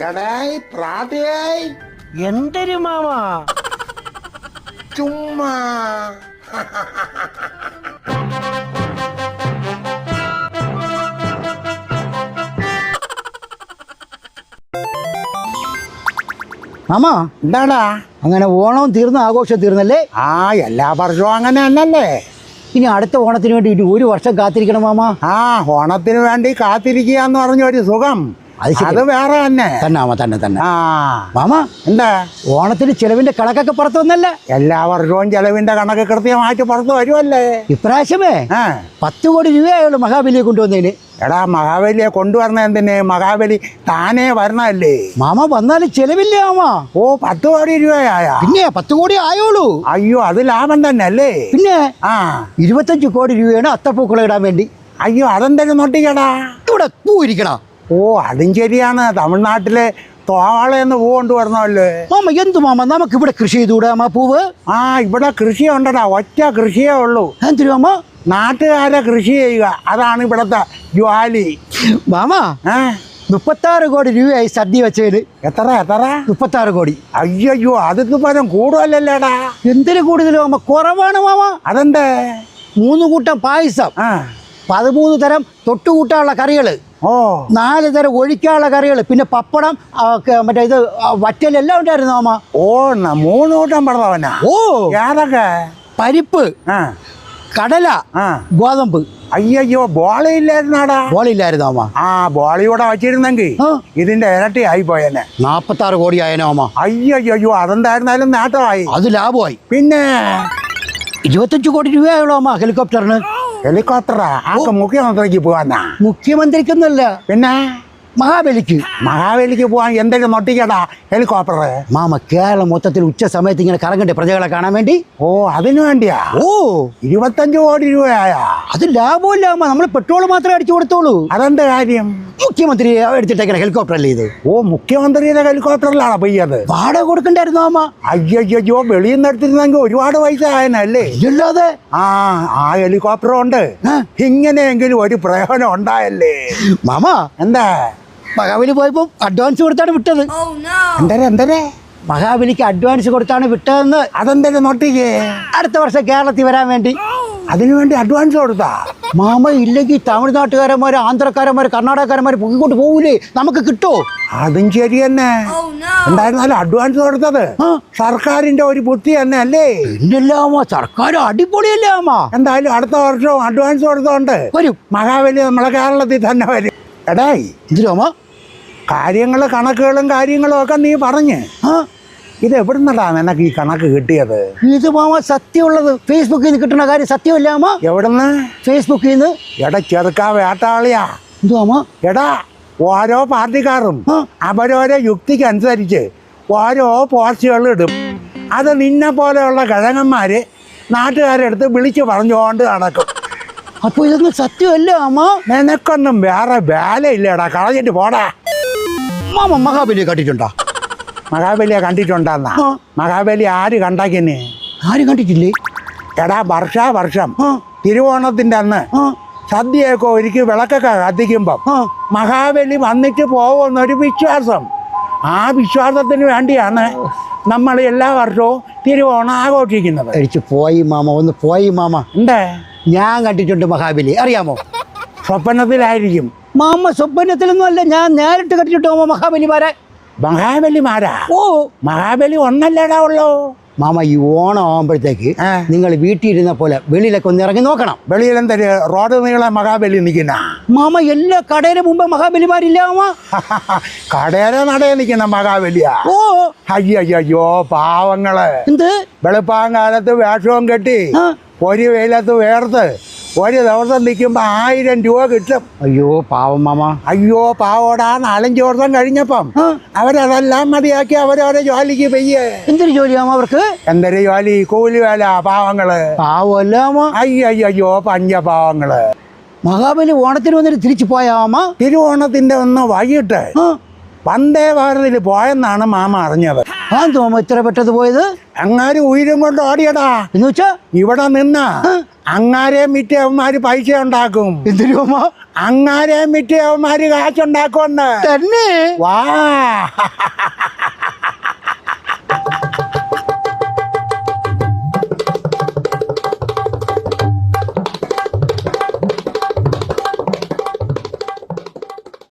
എടായ് പ്രാതയായി എന്തൊരു മാമ ചുമ്മാ മാമ എന്താടാ അങ്ങനെ ഓണവും തീർന്ന് ആഘോഷം തീർന്നല്ലേ? ആ എല്ലാ വർഷവും അങ്ങനെ തന്നല്ലേ. ഇനി അടുത്ത ഓണത്തിന് വേണ്ടി ഒരു വർഷം കാത്തിരിക്കണം മാമ. ആ ഓണത്തിന് വേണ്ടി കാത്തിരിക്കുക എന്ന് പറഞ്ഞൊരു സുഖം അത് വേറെ തന്നെ തന്നെ. ആ മാമ എന്താ ഓണത്തിന് ചെലവിന്റെ കണക്കൊക്കെ പുറത്തു വന്നല്ലേ? എല്ലാ വർഷവും ചെലവിന്റെ കണക്ക് കൃത്യമായിട്ട് പുറത്ത് വരുമല്ലേ. ഇപ്രാവശ്യമേ 10 കോടി രൂപയായുള്ളൂ മഹാബലിയെ കൊണ്ടുവന്നതിന്. എടാ മഹാബലിയെ കൊണ്ടുവരണ എന്തിന്? മഹാബലി താനേ വരണല്ലേ. മാമ വന്നാലും ചെലവില്ലേ മാമ? ഓ 10 കോടി രൂപയായ? പിന്നെ 10 കോടി ആയോളൂ. അയ്യോ അത് ലാഭം തന്നെ അല്ലേ. പിന്നെ ആ 25 കോടി രൂപയാണ് അത്തപ്പൂക്കളം ഇടാൻ വേണ്ടി. അയ്യോ അതെന്തായാലും നോട്ടിക്കടാ. ഇവിടെ പൂ ഇരിക്കണം. ഓ അതും ശരിയാണ്. തമിഴ്നാട്ടിലെ തോവാളയെന്ന് പൂ കൊണ്ടുവരണമല്ലേ. മാമ എന്തു മാമ നമുക്ക് ഇവിടെ കൃഷി ചെയ്തുകൂടാ മാ പൂവ്? ആ ഇവിടെ കൃഷി ഉണ്ടടാ. ഒറ്റ കൃഷിയേ ഉള്ളൂ. എന്തിനു മാമ? നാട്ടുകാരെ കൃഷി ചെയ്യുക, അതാണ് ഇവിടത്തെ ജോലി. മാമ 36 കോടി രൂപയായി സദ്യ വെച്ചതിന്. എത്ര 36 കോടി. അയ്യോ അതിന് പരം കൂടുതലല്ലേടാ. എന്തിനു കൂടുതൽ മാമ? കുറവാണ് മാമ. അതെന്താ? 3 കൂട്ടം പായസം, 13 തരം തൊട്ടുകൂട്ടാനുള്ള കറികൾ, ഓ 4 തരം ഒഴിക്കാനുള്ള കറികൾ, പിന്നെ പപ്പടം, മറ്റേ ഇത് വറ്റലെല്ലാം ഉണ്ടായിരുന്നു മാമ. ഓ 3 കൂട്ടം പറഞ്ഞവനാ. ഓ ഏതൊക്കെ? പരിപ്പ്, കടല, ഗോതമ്പ്. അയ്യോ ബോളയില്ലായിരുന്നാടാ. ബോളില്ലായിരുന്നു മാമ. ആ ബോളിയൂടെ വച്ചിരുന്നെങ്കിൽ ഇതിന്റെ ഇരട്ടി ആയി പോയനെ. 46 കോടി ആയനോ മാമ. അയ്യോ അതെന്തായിരുന്നാലും നേട്ടമായി. അത് ലാഭമായി. പിന്നെ 25 കോടി രൂപയായുള്ളൂ മാമ ഹെലികോപ്റ്ററിന്. ഹെലികോപ്റ്ററാ? ആക്ക് മുഖ്യമന്ത്രിക്ക് പോവാന്നാ? മുഖ്യമന്ത്രിക്കൊന്നല്ല, പിന്നെ മഹാബലിക്ക്. മഹാബലിക്ക് പോവാൻ എന്തെങ്കിലും നൊട്ടിക്കടാ ഹെലികോപ്റ്റർ. മാമ കേരളം മൊത്തത്തിൽ ഉച്ച സമയത്ത് ഇങ്ങനെ കറങ്ങണ്ടേ പ്രജകളെ കാണാൻ വേണ്ടി? ഓ അതിനു വേണ്ടിയാ? ഓ 25 കോടി രൂപയായ? അത് ലാഭമില്ല മാമ. നമ്മൾ പെട്രോൾ മാത്രമേ അടിച്ചു കൊടുത്തോളൂ. അതെന്ത് കാര്യം? മുഖ്യമന്ത്രി എടുത്തിട്ടേക്കണ ഹെലികോപ്റ്റർ അല്ലേ ഇത്? ഓ മുഖ്യമന്ത്രിയുടെ ഹെലികോപ്റ്ററിലാണോ പോയത്? വാടക കൊടുക്കണ്ടായിരുന്നു മാമ. അയ്യോ വെളിയിൽ നിന്ന് എടുത്തിരുന്നെങ്കിൽ ഒരുപാട് പൈസ ആയനല്ലേ. ഇല്ലാതെ ആ ഹെലികോപ്റ്റർ കൊണ്ട് ഇങ്ങനെയെങ്കിലും ഒരു പ്രയോജനം ഉണ്ടായല്ലേ. മാമ എന്താ? മഹാബലി പോയപ്പോ അഡ്വാൻസ് കൊടുത്താണ് വിട്ടത്. എന്തരെ? മഹാബലിക്ക് അഡ്വാൻസ് കൊടുത്താണ് വിട്ടതെന്ന്. അതെന്തായാലും നോട്ടിക്കേ. അടുത്ത വർഷം കേരളത്തിൽ വരാൻ വേണ്ടി. അതിനുവേണ്ടി അഡ്വാൻസ് കൊടുത്താ? മാമ ഇല്ലെങ്കിൽ തമിഴ്നാട്ടുകാരന്മാർ, ആന്ധ്രക്കാരന്മാർ, കർണാടകക്കാരന്മാർ പൊക്കിക്കൊണ്ട് പോകൂലേ? നമുക്ക് കിട്ടോ? അതും ശരി തന്നെ. എന്തായിരുന്നാലും അഡ്വാൻസ് കൊടുത്തത് സർക്കാരിന്റെ ഒരു ബുദ്ധി തന്നെ അല്ലേ. പിന്നല്ലാമ സർക്കാർ അടിപൊളിയല്ലേ അമ്മ. എന്തായാലും അടുത്ത വർഷവും അഡ്വാൻസ് കൊടുത്തോണ്ട് വരും മഹാബലി നമ്മളെ കേരളത്തിൽ തന്നെ വരും. എടായി എന്തിനാമ കാര്യങ്ങള് കണക്കുകളും കാര്യങ്ങളും ഒക്കെ നീ പറഞ്ഞ് ഇത് എവിടുന്നടാ നിനക്ക് ഈ കണക്ക് കിട്ടിയത്? ഇത് മാമ സത്യമുള്ളത്. ഫേസ്ബുക്കിൽ നിന്ന് കിട്ടുന്ന കാര്യം സത്യമല്ല മാമ. എവിടുന്ന്? ഫേസ്ബുക്കിൽ നിന്ന്. എടാ ചെറുക്കാ വേട്ടാളിയാ. എന്തുവാ? എടാ ഓരോ പാർട്ടിക്കാരും അവരോരോ യുക്തിക്ക് അനുസരിച്ച് ഓരോ പോസ്റ്റുകൾ ഇടും. അത് നിന്നെ പോലെയുള്ള കിഴങ്ങന്മാര് നാട്ടുകാരെടുത്ത് വിളിച്ച് പറഞ്ഞുകൊണ്ട് നടക്കും. അപ്പൊ ഇതൊന്നും സത്യമല്ല അമ്മ. നിനക്കൊന്നും വേറെ വേലയില്ലടാ, കളഞ്ഞിട്ട് പോടാ. മാമ മഹാബലിയെ കണ്ടിട്ടുണ്ടോ? മഹാബലിയെ കണ്ടിട്ടുണ്ടെന്നാ? മഹാബലി ആര് കണ്ടാക്കിന്? ആരും കണ്ടിട്ടില്ലേ? എടാ വർഷം തിരുവോണത്തിന്റെ അന്ന് സദ്യയൊക്കെ ഒരുക്കി വിളക്കൊക്കെ കത്തിക്കുമ്പം മഹാബലി വന്നിട്ട് പോകുമെന്നൊരു വിശ്വാസം. ആ വിശ്വാസത്തിന് വേണ്ടിയാണ് നമ്മൾ എല്ലാ വർഷവും തിരുവോണം ആഘോഷിക്കുന്നത്. പോയി മാമ, ഒന്ന് പോയി മാമ. എന്താ? ഞാൻ കണ്ടിട്ടുണ്ട് മഹാബലി, അറിയാമോ? സ്വപ്നത്തിലായിരിക്കും മാമ. സ്വപ്നത്തിലൊന്നും അല്ല, ഞാൻ നേരിട്ട് കണ്ടിട്ടുണ്ടോ മഹാബലിമാരെ? മഹാബലിമാരാ? ഓ മഹാബലി ഒന്നല്ലേടാ ഉള്ളൂ മാമ. ഈ ഓണം ആകുമ്പോഴത്തേക്ക് നിങ്ങൾ വീട്ടിലിരുന്ന പോലെ വെളിയിലൊക്കെ ഒന്ന് ഇറങ്ങി നോക്കണം. വെളിയിലെന്തൊരു റോഡ് നീളെ മഹാബലി നിൽക്കുന്ന മാമ. എല്ലാ കടയുടെ മുമ്പ് മഹാബലിമാരില്ല മാമ. കടയുടെ നടയെ നിൽക്കുന്ന മഹാബലിയാ? ഓ അയ്യോ പാവങ്ങള്. എന്ത്? വെളുപ്പാങ്കാലത്ത് വേഷവും കെട്ടി ഒരു വെയിലത്ത് വേർത്ത് ഒരു ദിവസം നിൽക്കുമ്പോൾ 1000 രൂപ കിട്ടും. അയ്യോ പാവം മാമ. അയ്യോ പാവോടാ. 4-5 വർഷം കഴിഞ്ഞപ്പം അവരതെല്ലാം മതിയാക്കി അവരവരെ ജോലിക്ക് പെയ്യേ. എന്തൊരു ജോലിയാമോ അവർക്ക്? എന്തൊരു ജോലി? കൂലി വേല. പാവങ്ങള്. പാവല്ലാമോ? അയ്യോ പഞ്ചപാവങ്ങള്. മഹാബലി ഓണത്തിന് വന്നിട്ട് തിരിച്ചു പോയാമ? തിരുവോണത്തിന്റെ ഒന്ന് വൈകിട്ട് വന്ദേ ഭാരതിൽ പോയെന്നാണ് മാമ അറിഞ്ഞത്. ആ തോമ ഇത്ര പെട്ടത് പോയത് അങ്ങാര് ഉയരും കൊണ്ട് ഓടിയടാ. എന്ന് വെച്ചാ ഇവിടെ നിന്ന അങ്ങാരെ മിറ്റ അവന്മാര് പൈസ ഉണ്ടാക്കും. എന്തിനു തോമ? അങ്ങാരെ മിറ്റ അവന്മാര് കാശുണ്ടാക്കുമെന്ന് തന്നെ. വാ